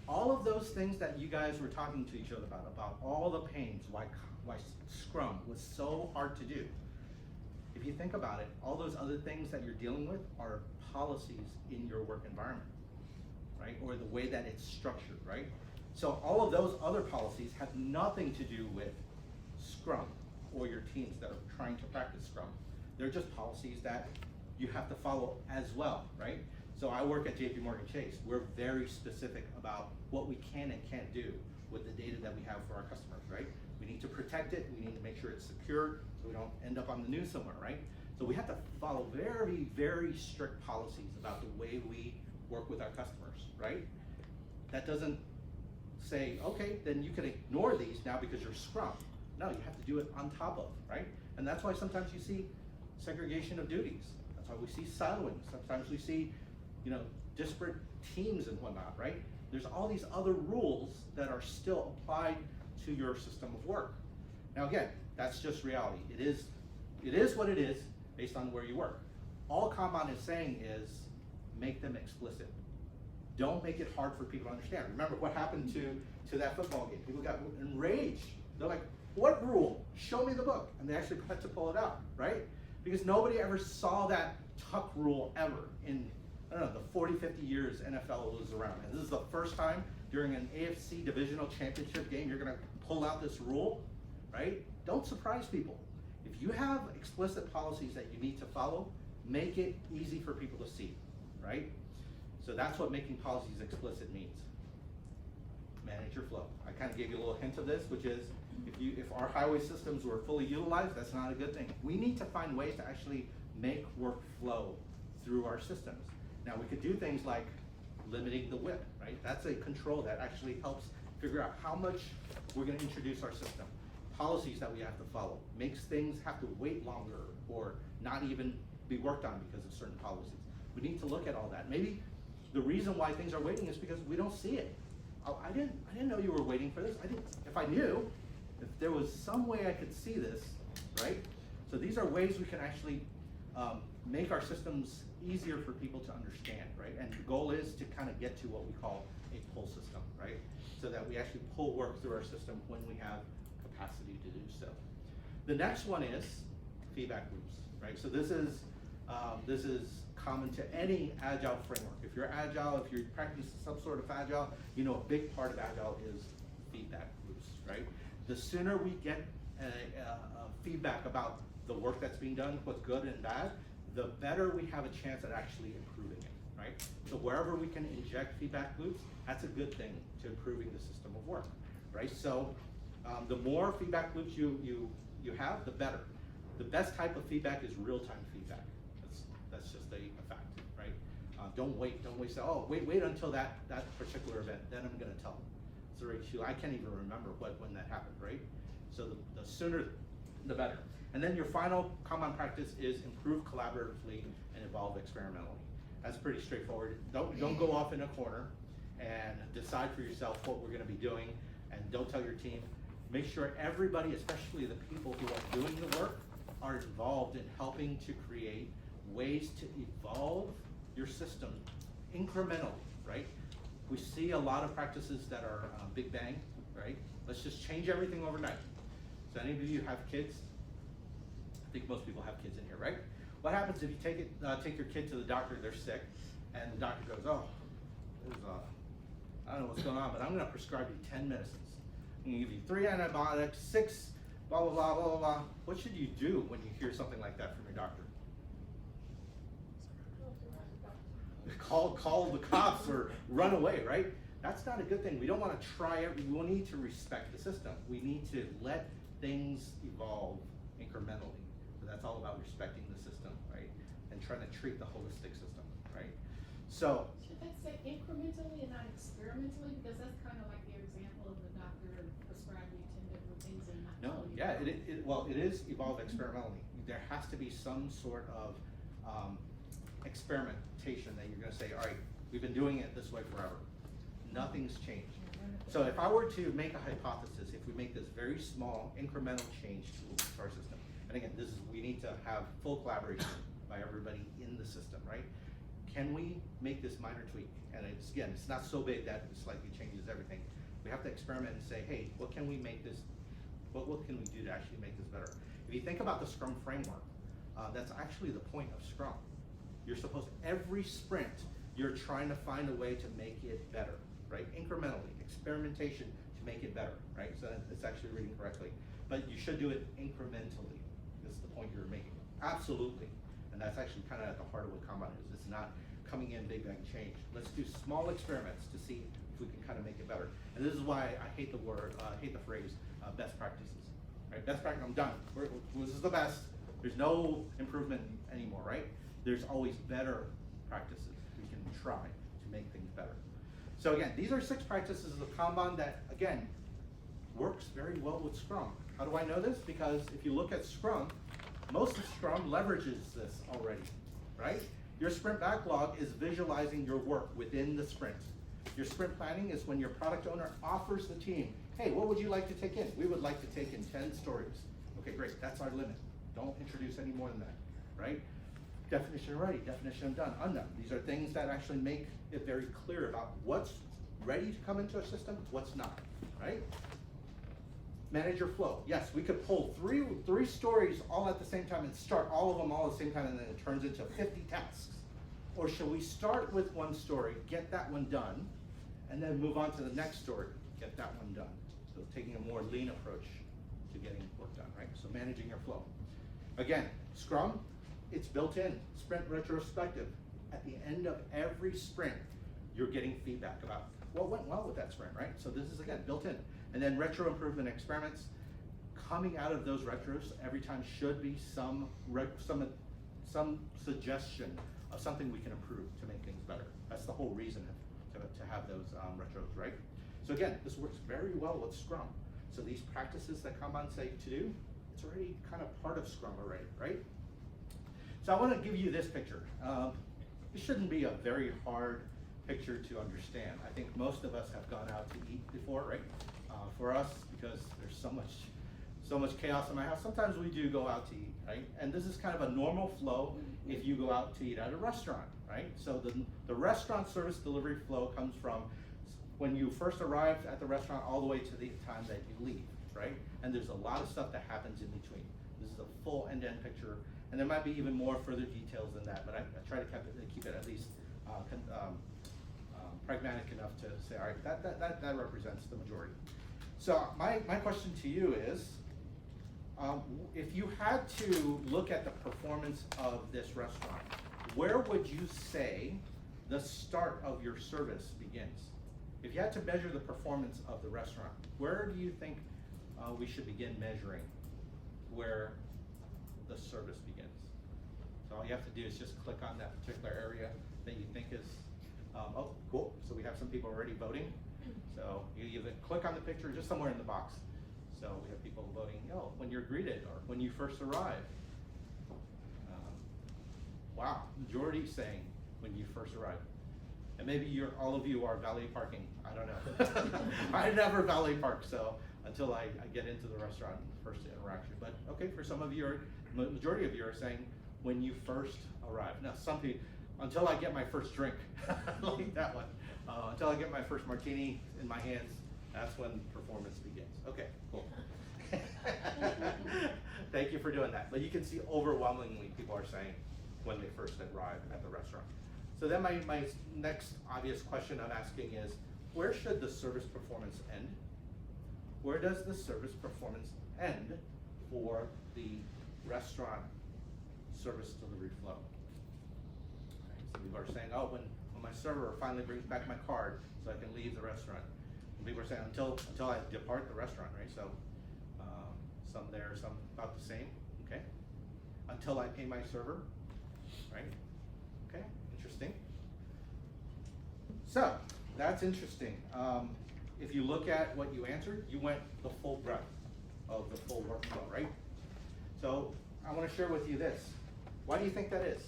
Speaker 1: All of those things that you guys were talking to each other about all the pains, why Scrum was so hard to do. If you think about it, all those other things that you're dealing with are policies in your work environment, right? Or the way that it's structured, right? So all of those other policies have nothing to do with Scrum or your teams that are trying to practice Scrum. They're just policies that you have to follow as well, right? So I work at JPMorgan Chase. We're very specific about what we can and can't do with the data that we have for our customers, right? We need to protect it, we need to make sure it's secure so we don't end up on the news somewhere, right? So we have to follow very, very strict policies about the way we work with our customers, right? That doesn't say, okay, then you can ignore these now because you're Scrum. No, you have to do it on top of, right? And that's why sometimes you see segregation of duties. That's why we see siloing. Sometimes we see, disparate teams and whatnot, right? There's all these other rules that are still applied to your system of work. Now again, that's just reality. It is what it is based on where you work. All Kanban is saying is make them explicit. Don't make it hard for people to understand. Remember what happened to that football game. People got enraged. They're like, what rule? Show me the book. And they actually had to pull it out, right? Because nobody ever saw that tuck rule ever in, I don't know, the 40, 50 years NFL was around. And this is the first time during an AFC divisional championship game you're gonna pull out this rule, right? Don't surprise people. If you have explicit policies that you need to follow, make it easy for people to see, right? So that's what making policies explicit means. Manage your flow. I kind of gave you a little hint of this, which is if our highway systems were fully utilized, that's not a good thing. We need to find ways to actually make work flow through our systems. Now we could do things like limiting the WIP, right? That's a control that actually helps figure out how much we're gonna introduce our system. Policies that we have to follow, makes things have to wait longer or not even be worked on because of certain policies. We need to look at all that. Maybe the reason why things are waiting is because we don't see it. Oh, I didn't know you were waiting for this. If I knew, if there was some way I could see this, right? So these are ways we can actually make our systems easier for people to understand, right? And the goal is to kind of get to what we call a pull system, right? So that we actually pull work through our system when we have capacity to do so. The next one is feedback loops, right? So this is common to any Agile framework. If you're Agile, if you're practicing some sort of Agile, a big part of Agile is feedback loops, right? The sooner we get feedback about the work that's being done, what's good and bad, the better we have a chance at actually improving it, right? So wherever we can inject feedback loops, that's a good thing to improving the system of work, right? So the more feedback loops you have, the better. The best type of feedback is real-time feedback. That's just a fact, right? Don't wait, say, oh, wait until that particular event, then I'm gonna tell them. So I can't even remember when that happened, right? So the sooner, the better. And then your final Kanban practice is improve collaboratively and evolve experimentally. That's pretty straightforward. Don't go off in a corner and decide for yourself what we're gonna be doing, and don't tell your team. Make sure everybody, especially the people who are doing the work, are involved in helping to create ways to evolve your system incrementally, right? We see a lot of practices that are big bang, right? Let's just change everything overnight. So any of you have kids? I think most people have kids in here, right? What happens if you take your kid to the doctor, they're sick, and the doctor goes, oh, I don't know what's going on, but I'm gonna prescribe you 10 medicines. I'm gonna give you 3 antibiotics, 6, blah, blah, blah, blah, blah. What should you do when you hear something like that from your doctor? call the cops or run away, right? That's not a good thing. We don't want to try it. We need to respect the system. We need to let things evolve incrementally. So that's all about respecting the system, right? And trying to treat the holistic system, right? So,
Speaker 4: Should that say incrementally and not experimentally? Because that's kind of like your example of the doctor prescribing you 10 different things and not
Speaker 1: no,
Speaker 4: telling you.
Speaker 1: yeah, well, it is evolve experimentally. There has to be some sort of experimentation that you're gonna say, all right, we've been doing it this way forever. Nothing's changed. So if I were to make a hypothesis, if we make this very small incremental change to our system, and again, we need to have full collaboration by everybody in the system, right? Can we make this minor tweak? And it's not so big that it slightly changes everything. We have to experiment and say, hey, what can we make this, what can we do to actually make this better? If you think about the Scrum framework, that's actually the point of Scrum. You're supposed, every sprint, you're trying to find a way to make it better, right? Incrementally, experimentation to make it better, right? So it's actually reading correctly. But you should do it incrementally. This is the point you're making. Absolutely. And that's actually kind of at the heart of what Kanban is. It's not coming in big bang change. Let's do small experiments to see if we can kind of make it better. And this is why I hate the phrase best practices, right? Best practice, I'm done. This is the best. There's no improvement anymore, right? There's always better practices we can try to make things better. So again, these are 6 practices of Kanban that, again, works very well with Scrum. How do I know this? Because if you look at Scrum, most of Scrum leverages this already, right? Your sprint backlog is visualizing your work within the sprint. Your sprint planning is when your product owner offers the team, hey, what would you like to take in? We would like to take in 10 stories. Okay, great, that's our limit. Don't introduce any more than that, right? Definition ready, definition done, undone. These are things that actually make it very clear about what's ready to come into a system, what's not, right? Manage your flow. Yes, we could pull three stories all at the same time and start all of them all at the same time, and then it turns into 50 tasks. Or should we start with one story, get that one done, and then move on to the next story, get that one done? So taking a more lean approach to getting work done, right? So managing your flow. Again, Scrum, it's built in, sprint retrospective. At the end of every sprint, you're getting feedback about what went well with that sprint, right? So this is, again, built in. And then retro improvement experiments. Coming out of those retros every time should be some suggestion of something we can improve to make things better. That's the whole reason to have those retros, right? So again, this works very well with Scrum. So these practices that Kanban say to do, it's already kind of part of Scrum already, right? So I want to give you this picture. This shouldn't be a very hard picture to understand. I think most of us have gone out to eat before, right? For us, because there's so much chaos in my house, sometimes we do go out to eat, right? And this is kind of a normal flow if you go out to eat at a restaurant, right? So the restaurant service delivery flow comes from when you first arrive at the restaurant all the way to the time that you leave, right? And there's a lot of stuff that happens in between. This is a full end-to-end picture, and there might be even more further details than that, but I try to keep it at least pragmatic enough to say, all right, that represents the majority. So my question to you is, if you had to look at the performance of this restaurant, where would you say the start of your service begins? If you had to measure the performance of the restaurant, where do you think we should begin measuring where the service begins? So all you have to do is just click on that particular area that you think is, oh, cool. So we have some people already voting. So you either click on the picture just somewhere in the box. So we have people voting, oh, when you're greeted or when you first arrive. Wow, majority saying when you first arrive. And maybe all of you are valet parking. I don't know. I never valet park, so until I get into the restaurant, first interaction. But okay, for some of you, majority of you are saying when you first arrive. Now some people, until I get my first drink, like that one. Until I get my first martini in my hands, that's when performance begins. Okay, cool. Thank you for doing that. But you can see overwhelmingly people are saying when they first arrive at the restaurant. So then my next obvious question I'm asking is, where should the service performance end? Where does the service performance end for the restaurant service delivery flow? Some people are saying, oh, my server finally brings back my card so I can leave the restaurant. And people are saying until I depart the restaurant, right? So some there, some about the same, okay? Until I pay my server, right? Okay, interesting. So that's interesting. If you look at what you answered, you went the full breadth of the full workflow, right? So I want to share with you this. Why do you think that is?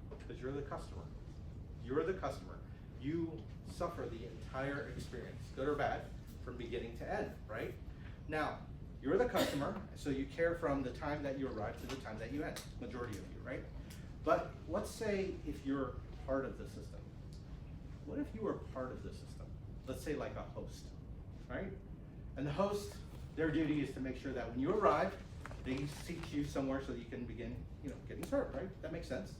Speaker 1: Because you're the customer. You're the customer. You suffer the entire experience, good or bad, from beginning to end, right? Now, you're the customer, so you care from the time that you arrive to the time that you end, majority of you, right? But let's say if you're part of the system. What if you were part of the system? Let's say like a host, right? And the host, their duty is to make sure that when you arrive, they seat you somewhere so that you can begin, getting served, right? That makes sense.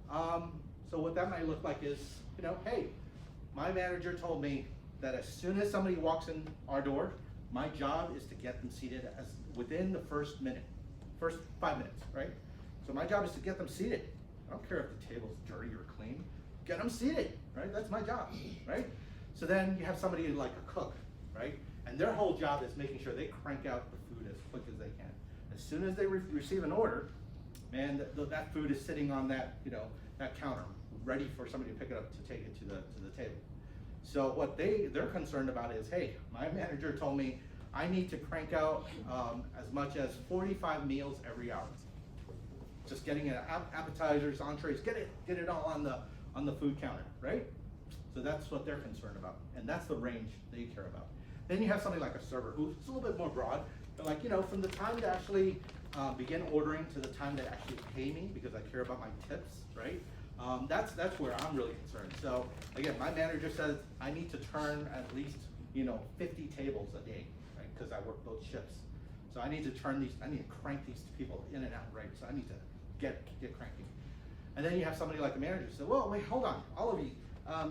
Speaker 1: So what that might look like is, hey, my manager told me that as soon as somebody walks in our door, my job is to get them seated as within the first 5 minutes, right? So my job is to get them seated. I don't care if the table's dirty or clean. Get them seated, right? That's my job, right? So then you have somebody like a cook, right? And their whole job is making sure they crank out the food as quick as they can. As soon as they receive an order, man, that food is sitting on that, that counter, ready for somebody to pick it up to take it to the table. So what they're concerned about is, hey, my manager told me I need to crank out as much as 45 meals every hour. Just getting it, appetizers, entrees, get it all on the food counter, right? So that's what they're concerned about, and that's the range they care about. Then you have something like a server who's a little bit more broad, but like, from the time to actually begin ordering to the time they actually pay me, because I care about my tips, right? That's where I'm really concerned. So again, my manager says I need to turn at least 50 tables a day, right? Because I work both shifts. So I need to crank these people in and out, right? So I need to get cranking. And then you have somebody like a manager say, well, wait, hold on, all of you,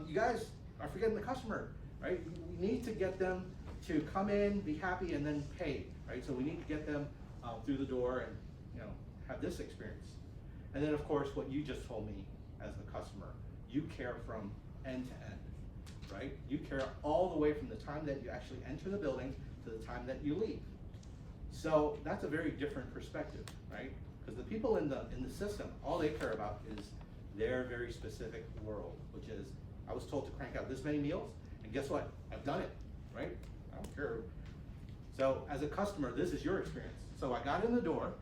Speaker 1: you guys are forgetting the customer, right? We need to get them to come in, be happy, and then pay, right? So we need to get them through the door and have this experience. And then of course, what you just told me as the customer, you care from end to end, right? You care all the way from the time that you actually enter the building to the time that you leave. So that's a very different perspective, right? Because the people in the system, all they care about is their very specific world, which is, I was told to crank out this many meals, and guess what? I've done it, right? I don't care. So as a customer, this is your experience. So I got in the door,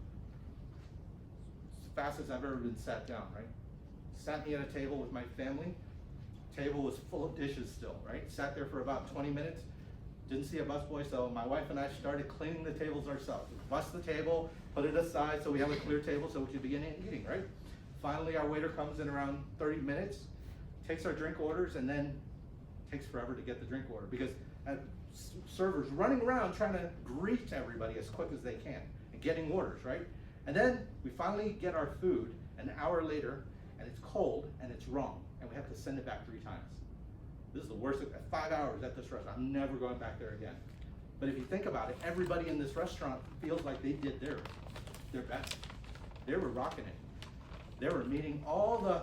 Speaker 1: as fast as I've ever been sat down, right? Sat me at a table with my family. Table was full of dishes still, right? Sat there for about 20 minutes. Didn't see a busboy, so my wife and I started cleaning the tables ourselves. Bust the table, put it aside so we have a clear table so we can begin eating, right? Finally, our waiter comes in around 30 minutes, takes our drink orders, and then takes forever to get the drink order because servers running around trying to greet everybody as quick as they can and getting orders, right? And then we finally get our food an hour later, and it's cold and it's wrong, and we have to send it back 3 times. This is the worst, 5 hours at this restaurant. I'm never going back there again. But if you think about it, everybody in this restaurant feels like they did their best. They were rocking it. They were meeting all the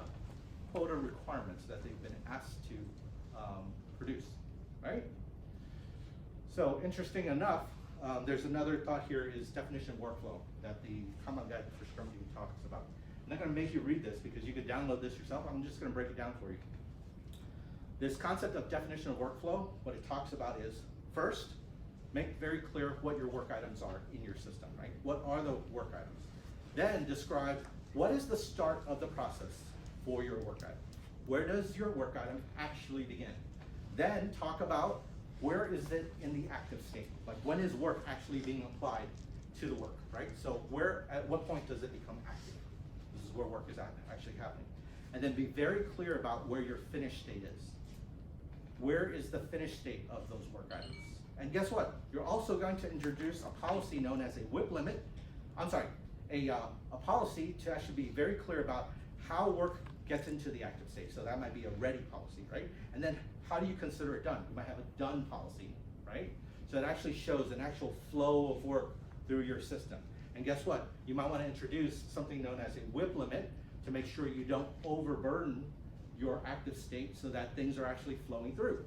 Speaker 1: quota requirements that they've been asked to produce, right? So interesting enough, there's another thought here is definition workflow that the Kanban guide for Scrum team talks about. I'm not going to make you read this because you could download this yourself. I'm just going to break it down for you. This concept of definition of workflow, what it talks about is, first, make very clear what your work items are in your system, right? What are the work items? Then describe what is the start of the process for your work item. Where does your work item actually begin? Then talk about where is it in the active state? Like when is work actually being applied to the work, right? So at what point does it become active? This is where work is actually happening. And then be very clear about where your finished state is. Where is the finished state of those work items? And guess what? You're also going to introduce a policy known as a WIP limit. A policy to actually be very clear about how work gets into the active state. So that might be a ready policy, right? And then how do you consider it done? You might have a done policy, right? So it actually shows an actual flow of work through your system. And guess what? You might want to introduce something known as a WIP limit to make sure you don't overburden your active state so that things are actually flowing through.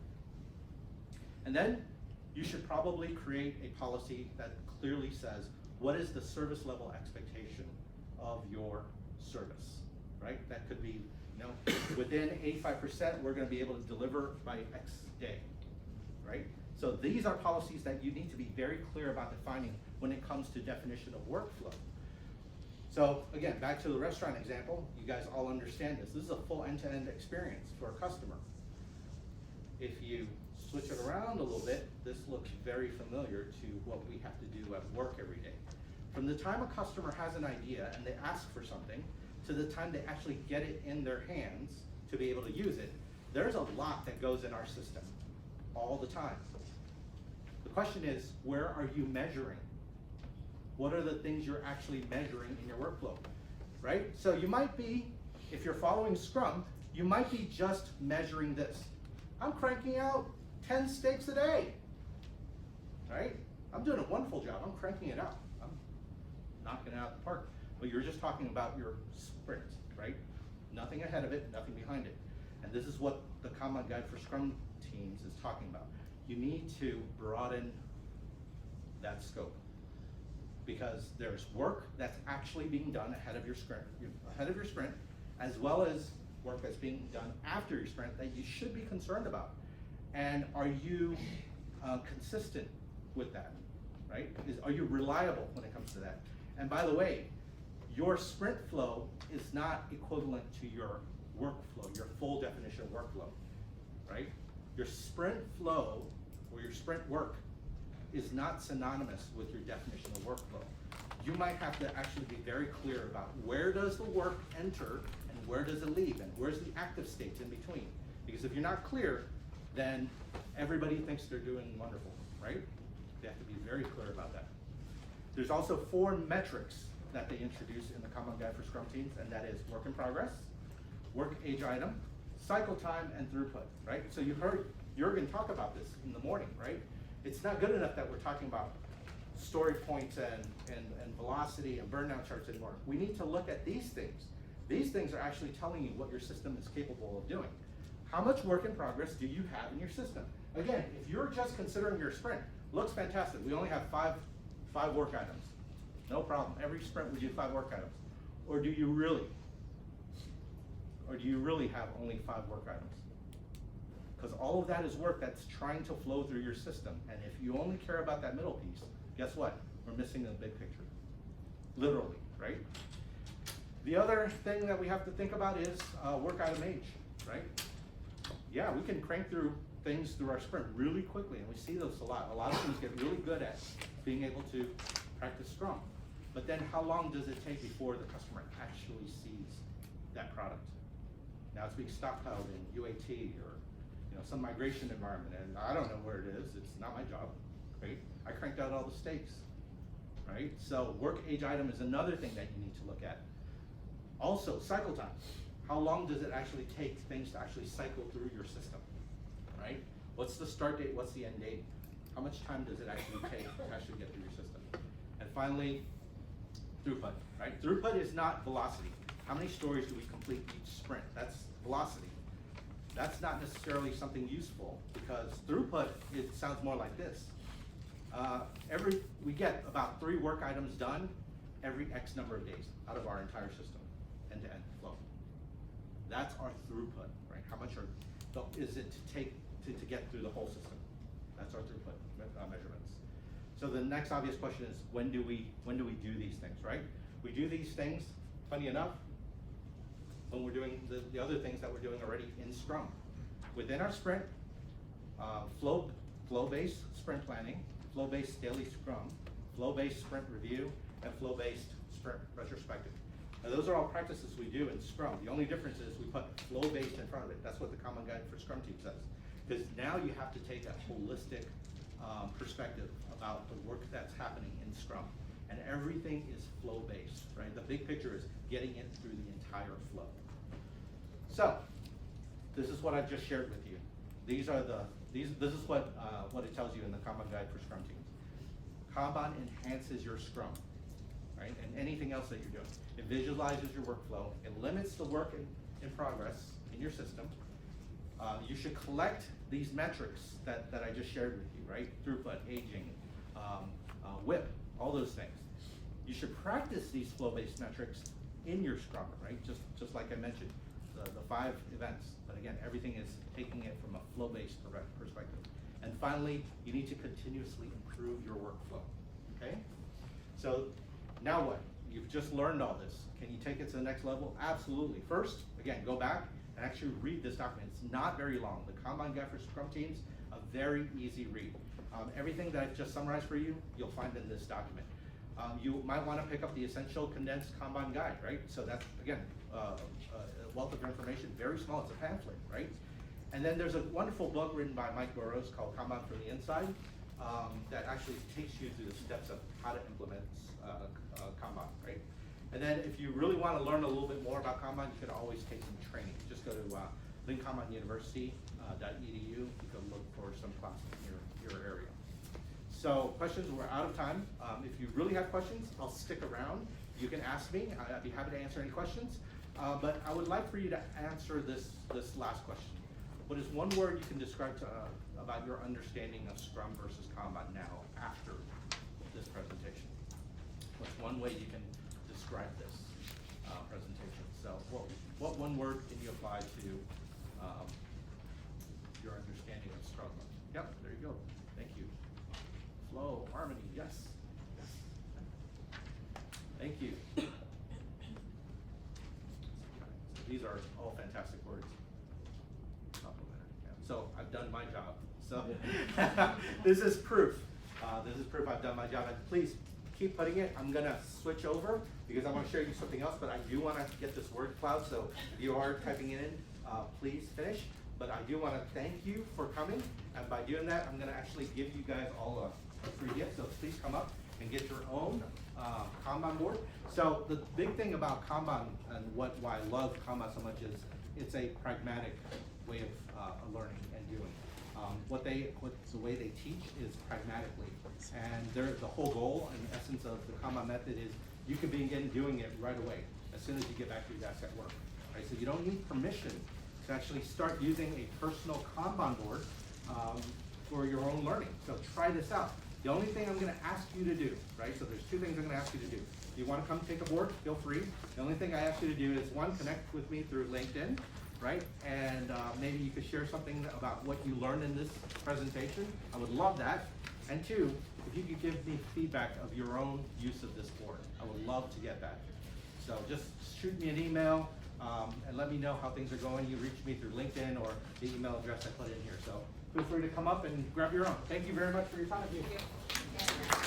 Speaker 1: And then you should probably create a policy that clearly says, what is the service level expectation of your service, right? That could be, within 85%, we're gonna be able to deliver by X day, right? So these are policies that you need to be very clear about defining when it comes to definition of workflow. So again, back to the restaurant example, you guys all understand this. This is a full end-to-end experience for a customer. If you switch it around a little bit, this looks very familiar to what we have to do at work every day. From the time a customer has an idea and they ask for something, to the time they actually get it in their hands to be able to use it, there's a lot that goes in our system all the time. The question is, where are you measuring? What are the things you're actually measuring in your workflow, right? So you might be, if you're following Scrum, you might be just measuring this. I'm cranking out 10 steaks a day, right? I'm doing a wonderful job, I'm cranking it out. I'm knocking it out of the park. But you're just talking about your sprint, right? Nothing ahead of it, nothing behind it. And this is what the Kanban Guide for Scrum teams is talking about. You need to broaden that scope, because there's work that's actually being done ahead of your sprint, as well as work that's being done after your sprint that you should be concerned about. And are you consistent with that, right? Are you reliable when it comes to that? And by the way, your sprint flow is not equivalent to your workflow, your full definition of workflow, right? Your sprint flow or your sprint work is not synonymous with your definition of workflow. You might have to actually be very clear about where does the work enter and where does it leave and where's the active states in between. Because if you're not clear, then everybody thinks they're doing wonderful, right? They have to be very clear about that. There's also 4 metrics that they introduce in the Kanban Guide for Scrum teams, and that is work in progress, work age item, cycle time, and throughput, right? So you heard Jürgen talk about this in the morning, right? It's not good enough that we're talking about story points and velocity and burnout charts anymore. We need to look at these things. These things are actually telling you what your system is capable of doing. How much work in progress do you have in your system? Again, if you're just considering your sprint, looks fantastic. We only have five work items. No problem. Every sprint we do 5 work items. Or do you really have only 5 work items? Because all of that is work that's trying to flow through your system. And if you only care about that middle piece, guess what? We're missing the big picture. Literally, right? The other thing that we have to think about is work item age, right? Yeah, we can crank through things through our sprint really quickly, and we see those a lot. A lot of teams get really good at being able to practice Scrum. But then how long does it take before the customer actually sees that product? Now it's being stockpiled in UAT or some migration environment, and I don't know where it is. It's not my job, right? I cranked out all the steaks, right? So work age item is another thing that you need to look at. Also, cycle time. How long does it actually take things to actually cycle through your system, right? What's the start date? What's the end date? How much time does it actually take to actually get through your system? And finally, throughput, right? Throughput is not velocity. How many stories do we complete each sprint? That's velocity. That's not necessarily something useful, because throughput, it sounds more like this. We get about 3 work items done every X number of days out of our entire system, end-to-end flow. That's our throughput, right? How much is it to take to get through the whole system? That's our throughput measurements. So the next obvious question is, when do we do these things, right? We do these things, funny enough, when we're doing the other things that we're doing already in Scrum. Within our sprint, flow-based sprint planning, flow-based daily Scrum, flow-based sprint review, and flow-based sprint retrospective. Now those are all practices we do in Scrum. The only difference is we put flow-based in front of it. That's what the Kanban Guide for Scrum team says. Because now you have to take a holistic perspective about the work that's happening in Scrum. And everything is flow-based, right? The big picture is getting it through the entire flow. So, this is what I've just shared with you. This is what it tells you in the Kanban Guide for Scrum teams. Kanban enhances your Scrum, right? And anything else that you're doing. It visualizes your workflow. It limits the work in progress in your system. You should collect these metrics that I just shared with you, right? Throughput, aging, WIP, all those things. You should practice these flow-based metrics in your Scrum, right? Just like I mentioned, the 5 events. But again, everything is taking it from a flow-based perspective. And finally, you need to continuously improve your workflow, okay? So now what? You've just learned all this. Can you take it to the next level? Absolutely. First, again, go back and actually read this document. It's not very long. The Kanban Guide for Scrum Teams, a very easy read. Everything that I've just summarized for you, you'll find in this document. You might want to pick up the Essential Condensed Kanban Guide, right? So that's, again, a wealth of information, very small, it's a pamphlet, right? And then there's a wonderful book written by Mike Burrows called Kanban from the Inside that actually takes you through the steps of how to implement Kanban, right? And then if you really want to learn a little bit more about Kanban, you could always take some training. Just go to linkkanbanuniversity.edu. You can look for some classes in your area. So questions, we're out of time. If you really have questions, I'll stick around. You can ask me. I'd be happy to answer any questions. But I would like for you to answer this last question. What is one word you can describe about your understanding of Scrum versus Kanban now after this presentation? What's one way you can describe this presentation? So what one word can you apply to your understanding of Scrum? Yep, there you go. Thank you. Flow, harmony, yes. Yes. Thank you. These are all fantastic words. Complimentary. Yeah. So I've done my job. So this is proof. This is proof I've done my job. And please keep putting it. I'm gonna switch over because I want to show you something else, but I do want to get this word cloud. So if you are typing it in, please finish. But I do want to thank you for coming. And by doing that, I'm gonna actually give you guys all a free gift. So please come up and get your own Kanban board. So the big thing about Kanban and why I love Kanban so much is it's a pragmatic way of learning and doing. What the way they teach is pragmatically, and the whole goal and essence of the Kanban method is you can begin doing it right away as soon as you get back to your desk at work. Right? So you don't need permission to actually start using a personal Kanban board for your own learning. So try this out. The only thing I'm going to ask you to do, right? So there's 2 things I'm going to ask you to do. If you want to come take a board, feel free. The only thing I ask you to do is 1, connect with me through LinkedIn, right? And maybe you could share something about what you learned in this presentation. I would love that. And 2, if you could give me feedback of your own use of this board, I would love to get that. So just shoot me an email and let me know how things are going. You reach me through LinkedIn or the email address I put in here. So feel free to come up and grab your own. Thank you very much for your time.
Speaker 7: Thank you.